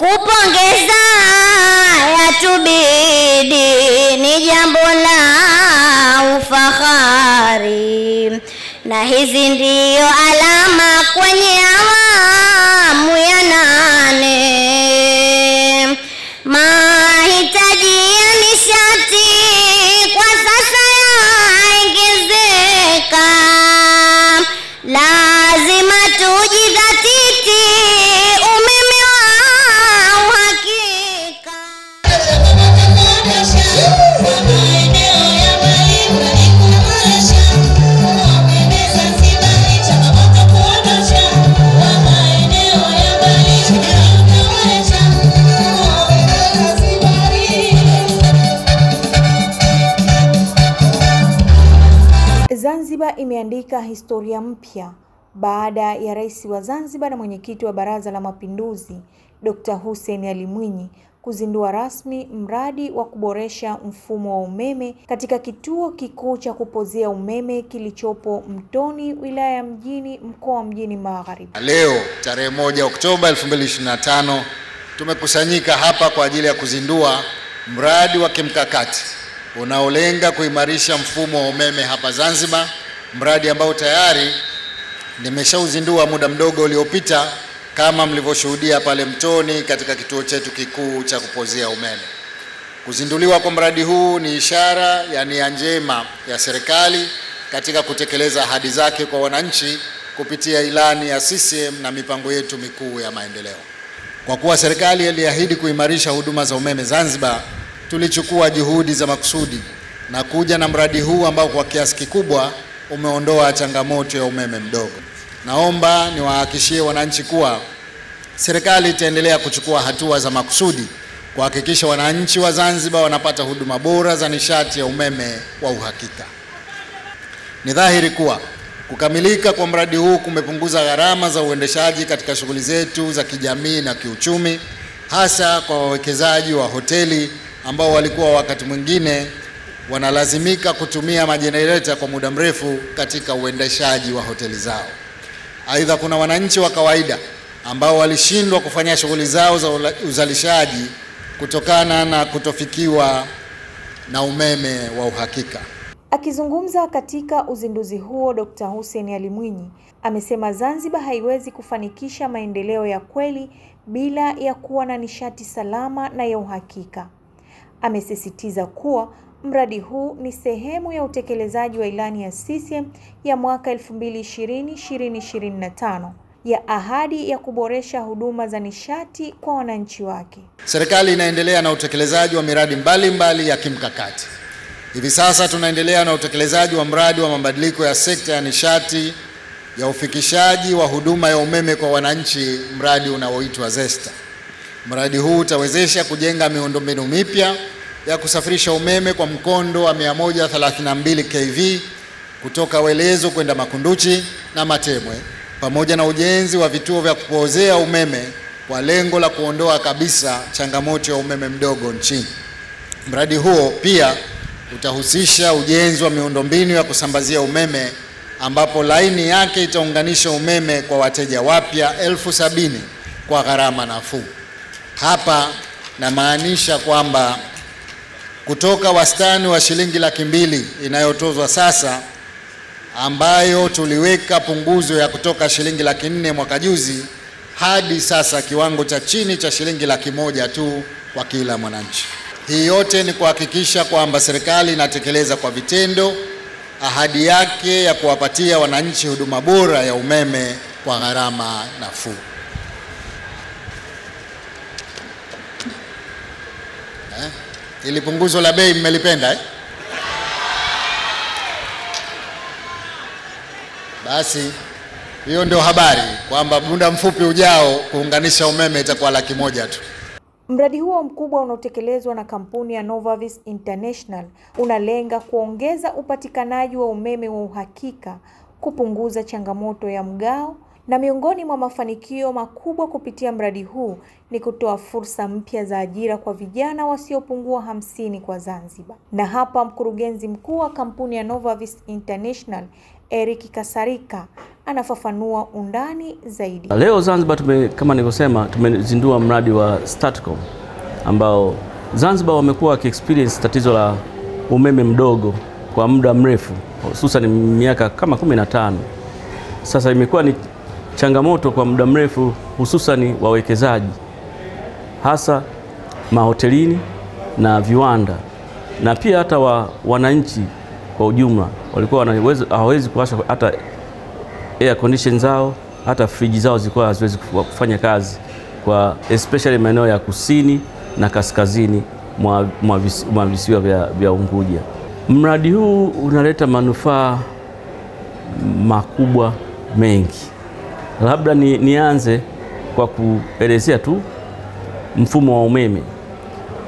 kupongeza yatubidi, ni jambo la ufahari, na hizi ndio alama kwenye awamu ya 8. Mahitaji ya nishati kwa sasa yaongezeka, lazima tujidhatiti umeme wa uhakika. Zanzibar imeandika historia mpya baada ya Rais wa Zanzibar na mwenyekiti wa Baraza la Mapinduzi Dr. Hussein Ali Mwinyi kuzindua rasmi mradi wa kuboresha mfumo wa umeme katika kituo kikuu cha kupozea umeme kilichopo Mtoni, wilaya ya Mjini, mkoa wa Mjini Magharibi. Leo tarehe 1 Oktoba 2025 tumekusanyika hapa kwa ajili ya kuzindua mradi wa kimkakati unaolenga kuimarisha mfumo wa umeme hapa Zanzibar, mradi ambao tayari nimeshauzindua muda mdogo uliopita kama mlivyoshuhudia pale Mtoni katika kituo chetu kikuu cha kupozea umeme. Kuzinduliwa kwa mradi huu ni ishara ya nia njema ya serikali katika kutekeleza ahadi zake kwa wananchi kupitia ilani ya CCM na mipango yetu mikuu ya maendeleo. Kwa kuwa serikali iliahidi kuimarisha huduma za umeme Zanzibar, tulichukua juhudi za makusudi na kuja na mradi huu ambao kwa kiasi kikubwa umeondoa changamoto ya umeme mdogo. Naomba niwahakikishie wananchi kuwa serikali itaendelea kuchukua hatua za makusudi kuhakikisha wananchi wa Zanzibar wanapata huduma bora za nishati ya umeme wa uhakika. Ni dhahiri kuwa kukamilika kwa mradi huu kumepunguza gharama za uendeshaji katika shughuli zetu za kijamii na kiuchumi, hasa kwa wawekezaji wa hoteli ambao walikuwa wakati mwingine wanalazimika kutumia majenereta kwa muda mrefu katika uendeshaji wa hoteli zao. Aidha, kuna wananchi wa kawaida ambao walishindwa kufanya shughuli zao za uzalishaji kutokana na kutofikiwa na umeme wa uhakika. Akizungumza katika uzinduzi huo, Dr. Hussein Ali Mwinyi amesema Zanzibar haiwezi kufanikisha maendeleo ya kweli bila ya kuwa na nishati salama na ya uhakika. Amesisitiza kuwa mradi huu ni sehemu ya utekelezaji wa ilani ya CCM ya mwaka 2020-2025 ya ahadi ya kuboresha huduma za nishati kwa wananchi wake. Serikali inaendelea na utekelezaji wa miradi mbalimbali ya kimkakati. Hivi sasa tunaendelea na utekelezaji wa mradi wa mabadiliko ya sekta ya nishati ya ufikishaji wa huduma ya umeme kwa wananchi, mradi unaoitwa ZESTA. Mradi huu utawezesha kujenga miundombinu mipya ya kusafirisha umeme kwa mkondo wa 132 kV kutoka Welezo kwenda Makunduchi na Matemwe, pamoja na ujenzi wa vituo vya kupozea umeme kwa lengo la kuondoa kabisa changamoto ya umeme mdogo nchini. Mradi huo pia utahusisha ujenzi wa miundombinu ya kusambazia umeme ambapo laini yake itaunganisha umeme kwa wateja wapya 70,000 kwa gharama nafuu. Hapa namaanisha kwamba kutoka wastani wa shilingi 200,000 inayotozwa sasa, ambayo tuliweka punguzo ya kutoka shilingi 400,000 mwaka juzi, hadi sasa kiwango cha chini cha shilingi 100,000 tu kwa kila mwananchi. Hii yote ni kuhakikisha kwamba serikali inatekeleza kwa vitendo ahadi yake ya kuwapatia wananchi huduma bora ya umeme kwa gharama nafuu. Ili punguzo la bei mmelipenda Basi hiyo ndio habari kwamba muda mfupi ujao kuunganisha umeme itakuwa 100,000 tu. Mradi huo mkubwa unaotekelezwa na kampuni ya Novavis International unalenga kuongeza upatikanaji wa umeme wa uhakika, kupunguza changamoto ya mgao Na miongoni mwa mafanikio makubwa kupitia mradi huu ni kutoa fursa mpya za ajira kwa vijana wasiopungua 50 kwa Zanzibar. Na hapa mkurugenzi mkuu wa kampuni ya Novavis International, Eric Kasarika, anafafanua undani zaidi. Leo Zanzibar kama nilivyosema, tumezindua mradi wa STATCOM ambao Zanzibar wamekuwa wakiexperience tatizo la umeme mdogo kwa muda mrefu, hususan miaka kama 15. Sasa imekuwa ni changamoto kwa muda mrefu, hususan wawekezaji, hasa mahotelini na viwanda, na pia hata wananchi kwa ujumla walikuwa hawawezi kuwasha hata air condition zao, hata friji zao zilikuwa haziwezi kufanya kazi, kwa especially maeneo ya kusini na kaskazini mwa visiwa vya Unguja. Mradi huu unaleta manufaa makubwa mengi. Labda nianze kwa kuelezea tu mfumo wa umeme.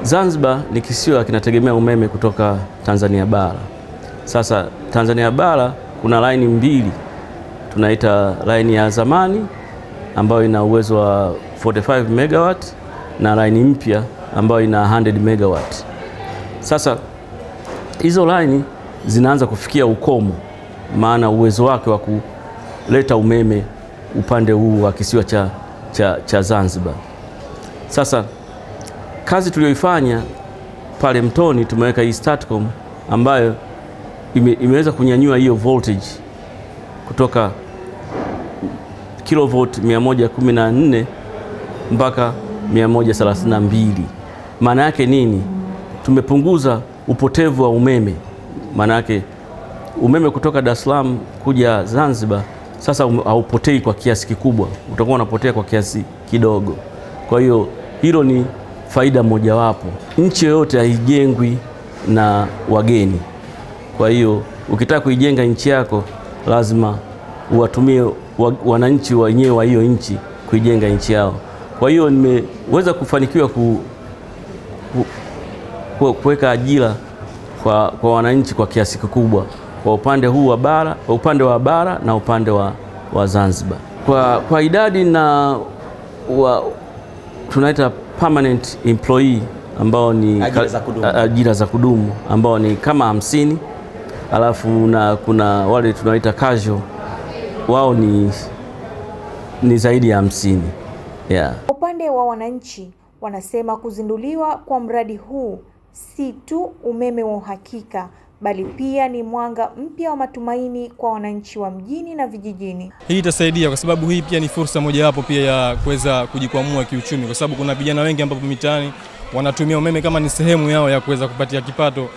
Zanzibar ni kisiwa kinategemea umeme kutoka Tanzania bara. Sasa Tanzania bara kuna laini mbili, tunaita laini ya zamani ambayo ina uwezo wa 45 megawatt na laini mpya ambayo ina 100 megawatt. Sasa hizo laini zinaanza kufikia ukomo, maana uwezo wake wa kuleta umeme upande huu wa kisiwa cha Zanzibar. Sasa kazi tuliyoifanya pale Mtoni, tumeweka hii STATCOM ambayo imeweza kunyanyua hiyo voltage kutoka kilovolt 114 mpaka 132. Maana yake nini? Tumepunguza upotevu wa umeme. Maana yake umeme kutoka Dar es Salaam kuja Zanzibar sasa haupotei kwa kiasi kikubwa, utakuwa unapotea kwa kiasi kidogo. Kwa hiyo hilo ni faida mojawapo. Nchi yoyote haijengwi na wageni. Kwa hiyo ukitaka kuijenga nchi yako lazima uwatumie wananchi wenyewe wa hiyo nchi kuijenga nchi yao. Kwa hiyo nimeweza kufanikiwa kuweka ajira kwa wananchi kwa kiasi kikubwa kwa upande huu wa bara, upande wa bara na upande wa Zanzibar. Kwa idadi na tunaita permanent employee ambao ni ajira za kudumu ambao ni kama 50, alafu na kuna wale tunaita casual, wao ni zaidi ya 50. Yeah. Upande wa wananchi wanasema kuzinduliwa kwa mradi huu si tu umeme wa uhakika, bali pia ni mwanga mpya wa matumaini kwa wananchi wa mjini na vijijini. Hii itasaidia kwa sababu hii pia ni fursa mojawapo pia ya kuweza kujikwamua kiuchumi, kwa sababu kuna vijana wengi ambao mitaani wanatumia umeme kama ni sehemu yao ya kuweza kupatia kipato,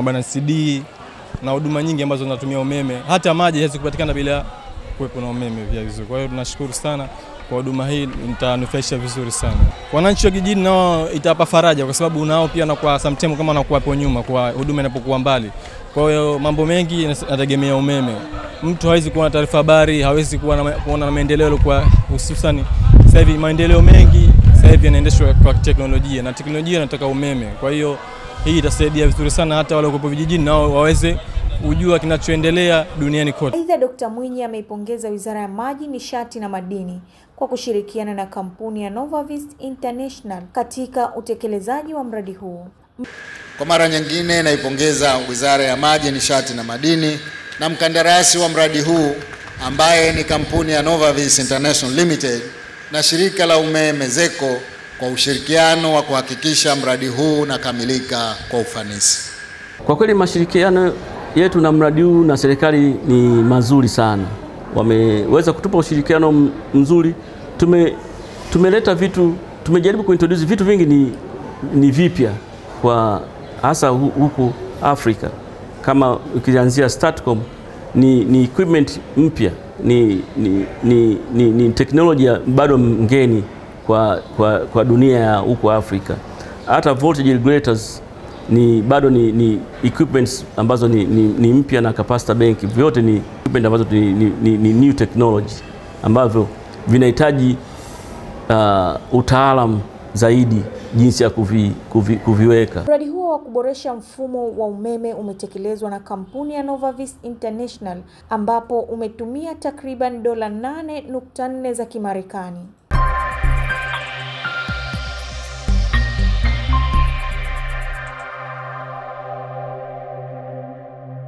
wana CD na huduma nyingi ambazo wanatumia umeme. Hata maji haiwezi kupatikana bila kuwepo na umeme pia vizuri. Kwa hiyo tunashukuru sana kwa huduma hii, itanufaisha vizuri sana wananchi wa kijijini, nao itawapa faraja kwa sababu nao pia na kwa sometimes kama wanakuwa hapo nyuma kwa huduma inapokuwa mbali. Kwa hiyo mambo mengi yanategemea umeme. Mtu hawezi kuwa na taarifa habari, hawezi kuona maendeleo kwa hususan sasa hivi maendeleo mengi sasa hivi yanaendeshwa kwa teknolojia na teknolojia inataka umeme. Kwa hiyo hii itasaidia vizuri sana hata wale wako vijijini nao waweze kujua kinachoendelea duniani kote. Aidha, Dr. Mwinyi ameipongeza Wizara ya Maji, Nishati na Madini kwa kushirikiana na kampuni ya Novavis International katika utekelezaji wa mradi huu. Kwa mara nyingine naipongeza Wizara ya Maji, Nishati na Madini na mkandarasi wa mradi huu ambaye ni kampuni ya Novavis International Limited na shirika la umeme ZECO kwa ushirikiano wa kuhakikisha mradi huu unakamilika kwa ufanisi. Kwa kweli mashirikiano yetu na mradi huu na serikali ni mazuri sana. Wameweza kutupa ushirikiano mzuri. Tumeleta vitu, tumejaribu kuintroduce vitu vingi ni vipya kwa hasa huku Afrika. Kama ukianzia STATCOM ni equipment mpya, ni teknolojia bado ngeni kwa dunia ya huku Afrika. Hata voltage regulators bado ni equipments ambazo ni mpya, na capacitor bank vyote ni equipment ambazo ni new technology ambavyo vinahitaji utaalamu zaidi jinsi ya kuviweka. Mradi huo wa kuboresha mfumo wa umeme umetekelezwa na kampuni ya Novavis International ambapo umetumia takriban $8.4 za Kimarekani.